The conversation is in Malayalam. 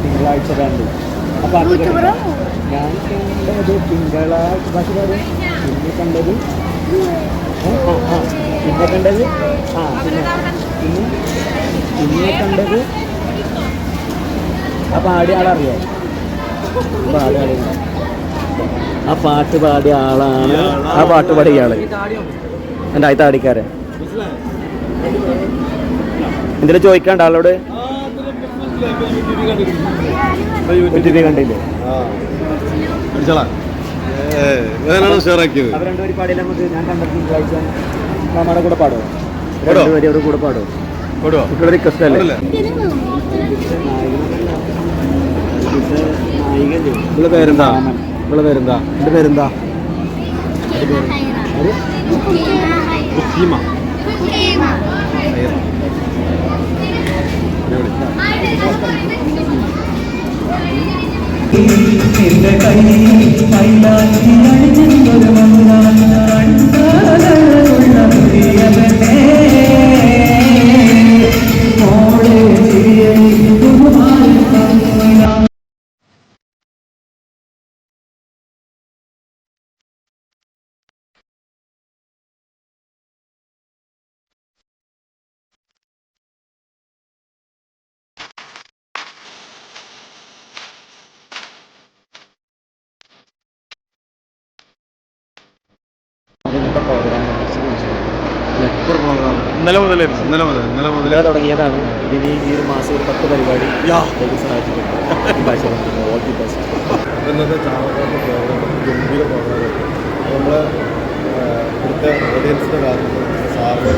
തിങ്കളാഴ്ച ബാൻഡ്. അപ്പോൾ അത് ഞാൻ കണ്ടത് തിങ്കളാഴ്ച ഭാഷ പിന്നെ കണ്ടത് പിന്നെ കണ്ടത് പിന്നെ കണ്ടത് ആ പാടിയ ആളറിയോ? പാടിയ ആളില്ല. ആ പാട്ട് പാടിയ ആളാണ് ആ പാട്ട് പാടിയ ആള്. എൻ്റെ ആദ്യത്തെ താടിക്കാരൻ. എന്തെങ്കിലും ചോദിക്കാണ്ട് ആളോട്? കണ്ടില്ലേ? അവർ രണ്ടുപേരും പാടിയില്ല. നമുക്ക് ഞാൻ കണ്ടത് തിങ്കളാഴ്ച നമ്മുടെ കൂടെ പാടുമോ? രണ്ടുപേരും അവരുടെ കൂടെ പാടുമോ? കുട്ടികളുടെ റിക്വസ്റ്റ് അല്ലേ? ഇവിടെ പേരെന്താ? ഇവിടെ പേരെന്താ? എൻ്റെ പേരെന്താ? എന്റെ കയ്യിൽ മൈലാഞ്ചി അണിഞ്ഞൊരു മണ്ണാനുള്ള പ്രിയവനേ മോളെ ഇന്നലെ തുടങ്ങിയതാണ്. ഇതിന് ഈ ഒരു മാസം ഒരു 10 പരിപാടി സാധിച്ചിട്ടുണ്ട്. All the best. ഇന്നത്തെ ചാവക്കാരുടെ പ്രോഗ്രാം ഗംഭീര പ്രോഗ്രാം. നമ്മളെ ഇവിടുത്തെ ഓഡിയൻസിൻ്റെ കാര്യത്തിൽ സാറിന്